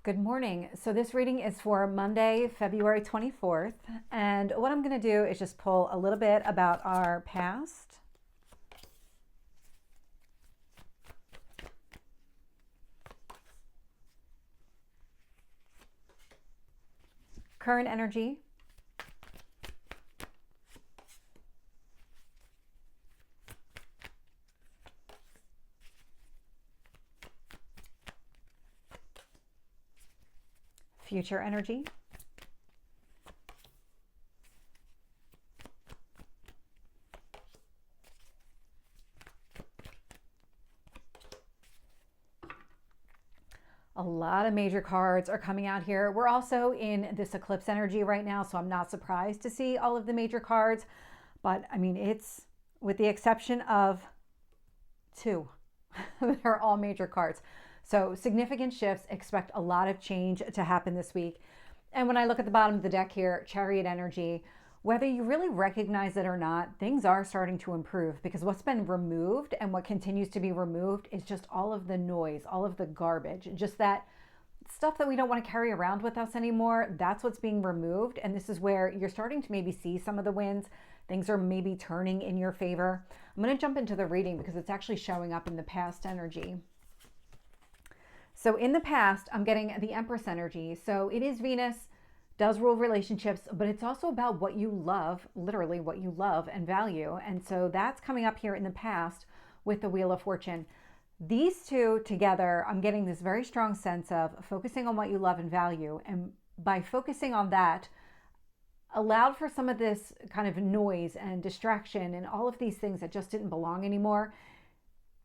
Good morning. So this reading is for Monday, February 24th. And what I'm going to do is just pull a little bit about our past, current energy, future energy, a lot of major cards are coming out here. We're also in this eclipse energy right now, so I'm not surprised to see all of the major cards. But I mean, it's with the exception of two, they're all major cards. So significant shifts, expect a lot of change to happen this week. And when I look at the bottom of the deck here, Chariot energy, whether you really recognize it or not, things are starting to improve because what's been removed and what continues to be removed is just all of the noise, all of the garbage, just that stuff that we don't want to carry around with us anymore. That's what's being removed. And this is where you're starting to maybe see some of the wins. Things are maybe turning in your favor. I'm going to jump into the reading because it's actually showing up in the past energy. So in the past, I'm getting the Empress energy. So it is Venus, does rule relationships, but it's also about what you love, literally what you love and value. And so that's coming up here in the past with the Wheel of Fortune. These two together, I'm getting this very strong sense of focusing on what you love and value. And by focusing on that, allowed for some of this kind of noise and distraction and all of these things that just didn't belong anymore.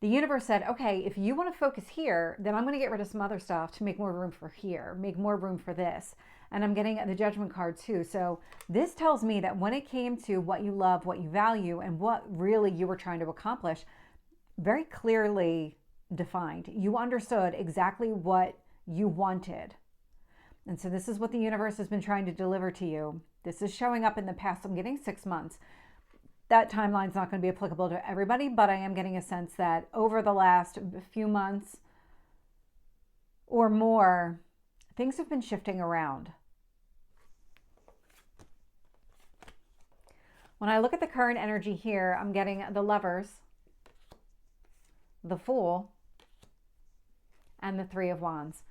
The universe said, okay, if you want to focus here, then I'm going to get rid of some other stuff to make more room for here, make more room for this. And I'm getting the Judgment card too. So this tells me that when it came to what you love, what you value, and what really you were trying to accomplish, very clearly defined. You understood exactly what you wanted. And so this is what the universe has been trying to deliver to you. This is showing up in the past. I'm getting 6 months. That timeline's not going to be applicable to everybody, but I am getting a sense that over the last few months or more, things have been shifting around. When I look at the current energy here, I'm getting the Lovers, the Fool, and the Three of Wands.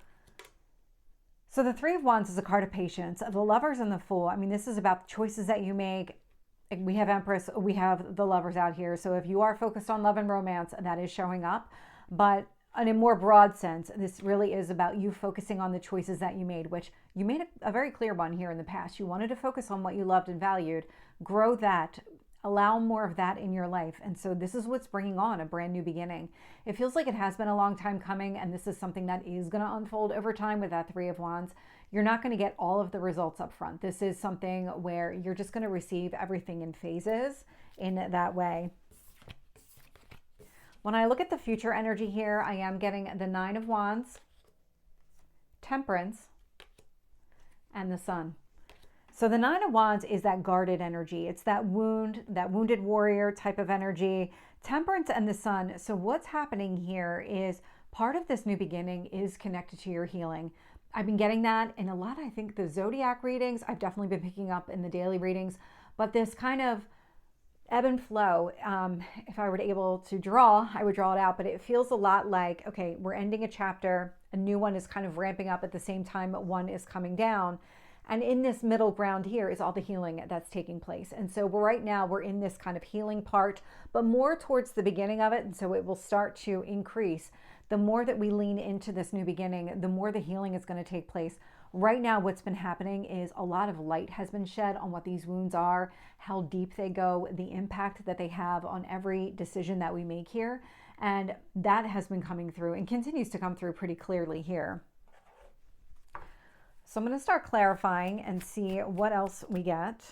So the Three of Wands is a card of patience. The Lovers and the Fool, I mean, this is about the choices that you make. We have Empress, we have the Lovers out here. So if you are focused on love and romance, that is showing up. But in a more broad sense, this really is about you focusing on the choices that you made, which you made a very clear one here in the past. You wanted to focus on what you loved and valued, grow that, allow more of that in your life. And so this is what's bringing on a brand new beginning. It feels like it has been a long time coming, and this is something that is going to unfold over time with that Three of Wands. You're not going to get all of the results up front. This is something where you're just going to receive everything in phases in that way. When I look at the future energy here, I am getting the Nine of Wands, Temperance, and the Sun. So the Nine of Wands is that guarded energy. It's that wounded warrior type of energy. Temperance and the Sun. So what's happening here is part of this new beginning is connected to your healing. I've been getting that in a lot, I think, the Zodiac readings. I've definitely been picking up in the daily readings. But this kind of ebb and flow, if I were able to draw, I would draw it out. But it feels a lot like, okay, we're ending a chapter. A new one is kind of ramping up at the same time one is coming down. And in this middle ground here is all the healing that's taking place. And so right now we're in this kind of healing part, but more towards the beginning of it. And so it will start to increase. The more that we lean into this new beginning, the more the healing is going to take place. Right now, what's been happening is a lot of light has been shed on what these wounds are, how deep they go, the impact that they have on every decision that we make here. And that has been coming through and continues to come through pretty clearly here. So I'm going to start clarifying and see what else we get.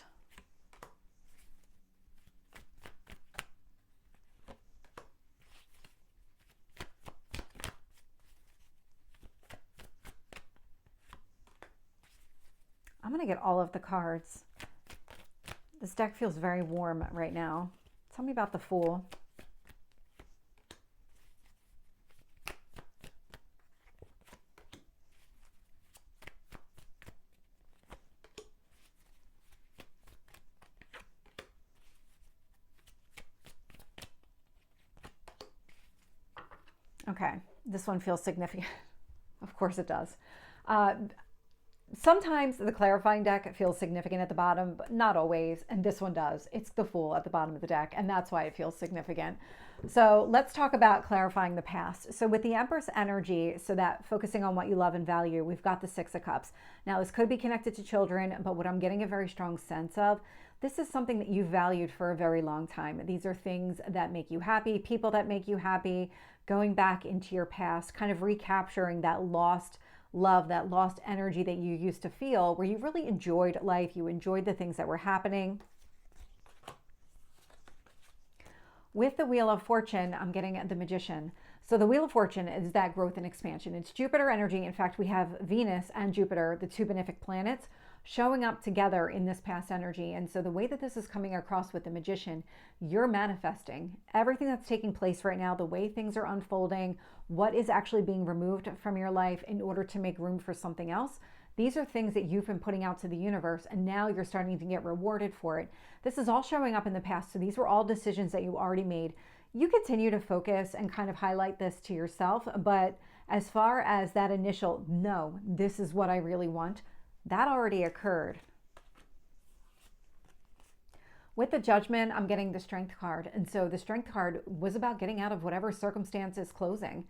I'm going to get all of the cards. This deck feels very warm right now. Tell me about the Fool. Okay, this one feels significant. Of course it does. Sometimes the clarifying deck feels significant at the bottom, but not always. And this one does. It's the Fool at the bottom of the deck, and that's why it feels significant. So let's talk about clarifying the past. So with the Empress energy, so that focusing on what you love and value, we've got the Six of Cups. Now this could be connected to children, but what I'm getting a very strong sense of, this is something that you've valued for a very long time. These are things that make you happy, people that make you happy, going back into your past, kind of recapturing that lost love, that lost energy that you used to feel, where you really enjoyed life, you enjoyed the things that were happening. With the Wheel of Fortune, I'm getting the Magician. So the Wheel of Fortune is that growth and expansion. It's Jupiter energy. In fact, we have Venus and Jupiter, the two benefic planets, showing up together in this past energy. And so the way that this is coming across with the Magician, you're manifesting everything that's taking place right now, the way things are unfolding, what is actually being removed from your life in order to make room for something else. These are things that you've been putting out to the universe, and now you're starting to get rewarded for it. This is all showing up in the past. So these were all decisions that you already made. You continue to focus and kind of highlight this to yourself. But as far as that initial, no, this is what I really want, that already occurred. With the Judgment, I'm getting the Strength card. And so the Strength card was about getting out of whatever circumstance is closing.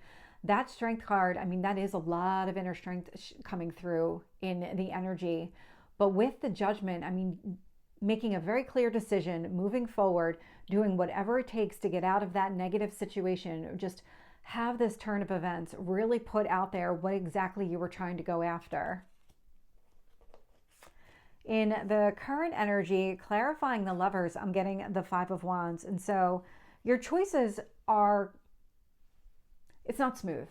That Strength card, I mean, that is a lot of inner strength coming through in the energy. But with the Judgment, I mean, making a very clear decision, moving forward, doing whatever it takes to get out of that negative situation, just have this turn of events, really put out there what exactly you were trying to go after. In the current energy, clarifying the Lovers, I'm getting the Five of Wands. And so your choices are, it's not smooth.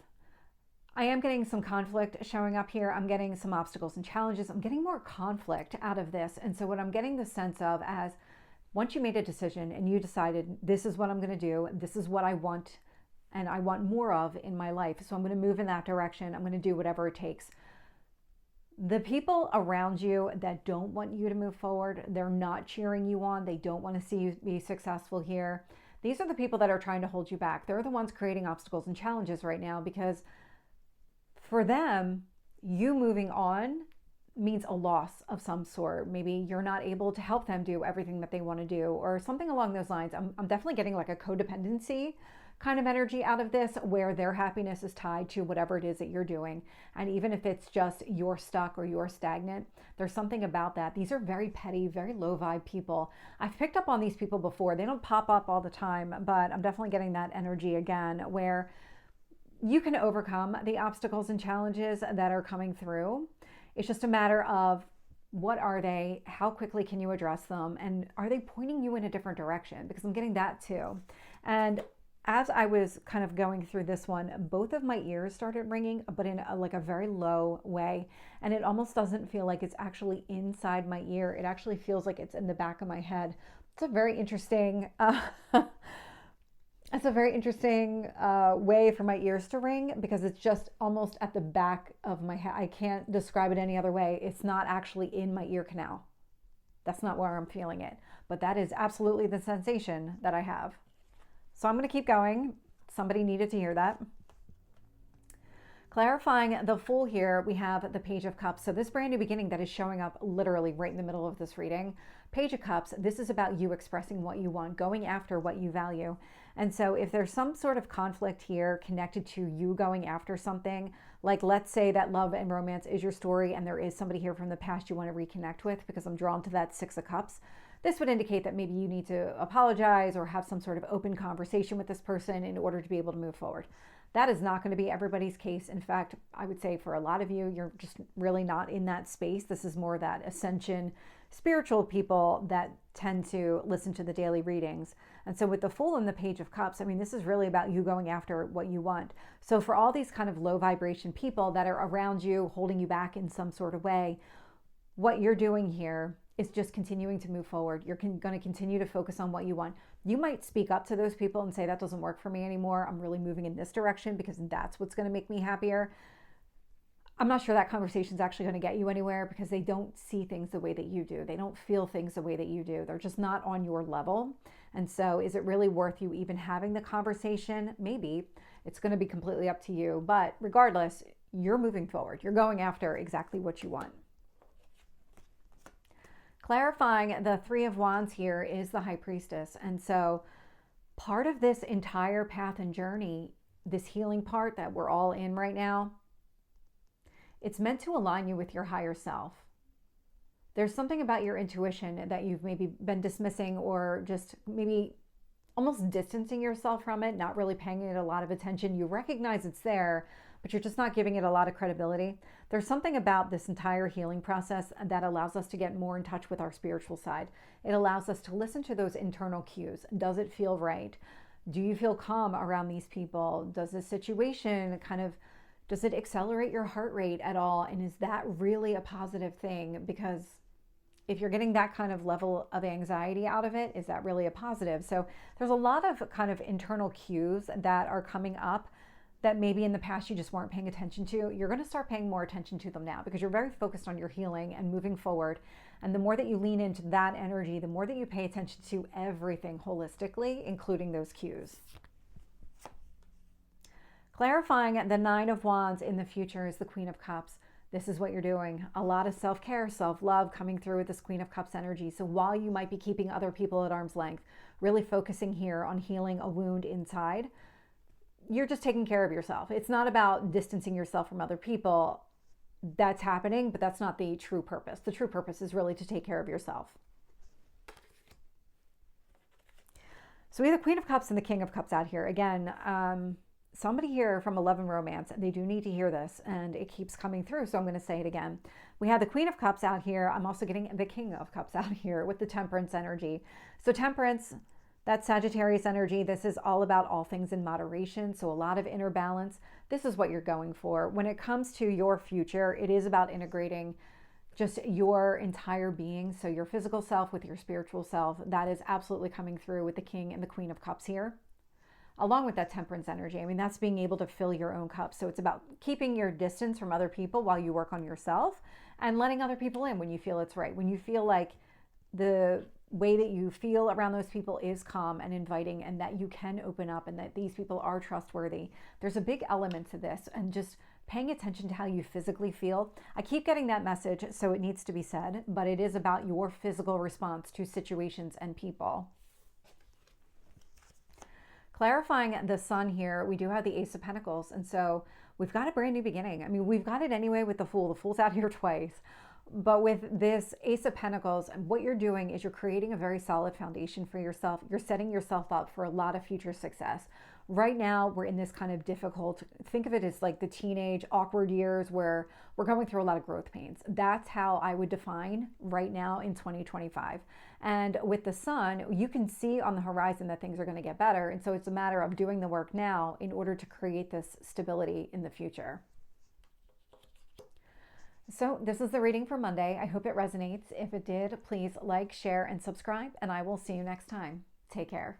I am getting some conflict showing up here. I'm getting some obstacles and challenges. I'm getting more conflict out of this. And so what I'm getting the sense of as once you made a decision and you decided this is what I'm going to do, this is what I want and I want more of in my life. So I'm going to move in that direction. I'm going to do whatever it takes. The people around you that don't want you to move forward, they're not cheering you on. They don't want to see you be successful here. These are the people that are trying to hold you back. They're the ones creating obstacles and challenges right now because for them, you moving on means a loss of some sort. Maybe you're not able to help them do everything that they want to do or something along those lines. I'm definitely getting like a codependency kind of energy out of this where their happiness is tied to whatever it is that you're doing. And even if it's just you're stuck or you're stagnant, there's something about that. These are very petty, very low vibe people. I've picked up on these people before. They don't pop up all the time, but I'm definitely getting that energy again where you can overcome the obstacles and challenges that are coming through. It's just a matter of what are they, how quickly can you address them, and are they pointing you in a different direction? Because I'm getting that too. And as I was kind of going through this one, both of my ears started ringing, but in like a very low way. And it almost doesn't feel like it's actually inside my ear. It actually feels like it's in the back of my head. It's a very interesting, it's a very interesting way for my ears to ring because it's just almost at the back of my head. I can't describe it any other way. It's not actually in my ear canal. That's not where I'm feeling it. But that is absolutely the sensation that I have. So I'm going to keep going. Somebody needed to hear that. Clarifying the Fool here, we have the Page of Cups. So this brand new beginning that is showing up literally right in the middle of this reading. Page of Cups, this is about you expressing what you want, going after what you value. And so if there's some sort of conflict here connected to you going after something, like let's say that love and romance is your story and there is somebody here from the past you want to reconnect with, because I'm drawn to that Six of Cups. This would indicate that maybe you need to apologize or have some sort of open conversation with this person in order to be able to move forward. That is not going to be everybody's case. In fact, I would say for a lot of you, you're just really not in that space. This is more that ascension, spiritual people that tend to listen to the daily readings. And so with the Fool and the Page of Cups, I mean, this is really about you going after what you want. So for all these kind of low vibration people that are around you, holding you back in some sort of way, what you're doing here is just continuing to move forward. You're going to continue to focus on what you want. You might speak up to those people and say, that doesn't work for me anymore. I'm really moving in this direction because that's what's going to make me happier. I'm not sure that conversation is actually going to get you anywhere because they don't see things the way that you do. They don't feel things the way that you do. They're just not on your level. And so is it really worth you even having the conversation? Maybe. It's going to be completely up to you. But regardless, you're moving forward. You're going after exactly what you want. Clarifying the Three of Wands here is the High Priestess. And so part of this entire path and journey, this healing part that we're all in right now, it's meant to align you with your higher self. There's something about your intuition that you've maybe been dismissing or just maybe almost distancing yourself from it, not really paying it a lot of attention. You recognize it's there, but you're just not giving it a lot of credibility. There's something about this entire healing process that allows us to get more in touch with our spiritual side. It allows us to listen to those internal cues. Does it feel right? Do you feel calm around these people? Does this situation does it accelerate your heart rate at all? And is that really a positive thing? Because if you're getting that kind of level of anxiety out of it, is that really a positive? So there's a lot of kind of internal cues that are coming up that maybe in the past you just weren't paying attention to. You're going to start paying more attention to them now because you're very focused on your healing and moving forward. And the more that you lean into that energy, the more that you pay attention to everything holistically, including those cues. Clarifying the Nine of Wands in the future is the Queen of Cups. This is what you're doing. A lot of self-care, self-love coming through with this Queen of Cups energy. So while you might be keeping other people at arm's length, really focusing here on healing a wound inside, you're just taking care of yourself. It's not about distancing yourself from other people. That's happening, but that's not the true purpose. The true purpose is really to take care of yourself. So we have the Queen of Cups and the King of Cups out here. Again, somebody here from Love and Romance, they do need to hear this, and it keeps coming through, so I'm going to say it again. We have the Queen of Cups out here. I'm also getting the King of Cups out here with the Temperance energy. So Temperance, that Sagittarius energy, this is all about all things in moderation, so a lot of inner balance. This is what you're going for. When it comes to your future, it is about integrating just your entire being, so your physical self with your spiritual self. That is absolutely coming through with the King and the Queen of Cups here. Along with that Temperance energy, I mean, that's being able to fill your own cup. So it's about keeping your distance from other people while you work on yourself and letting other people in when you feel it's right. When you feel like the way that you feel around those people is calm and inviting, and that you can open up and that these people are trustworthy. There's a big element to this, and just paying attention to how you physically feel. I keep getting that message, so it needs to be said, but it is about your physical response to situations and people. Clarifying the Sun here, we do have the Ace of Pentacles, and so we've got a brand new beginning. I mean, we've got it anyway with the Fool. The Fool's out here twice. But with this Ace of Pentacles, what you're doing is you're creating a very solid foundation for yourself. You're setting yourself up for a lot of future success. Right now, we're in this kind of difficult, think of it as like the teenage awkward years where we're going through a lot of growth pains. That's how I would define right now in 2025. And with the Sun, you can see on the horizon that things are going to get better. And so it's a matter of doing the work now in order to create this stability in the future. So this is the reading for Monday. I hope it resonates. If it did, please like, share, and subscribe, and I will see you next time. Take care.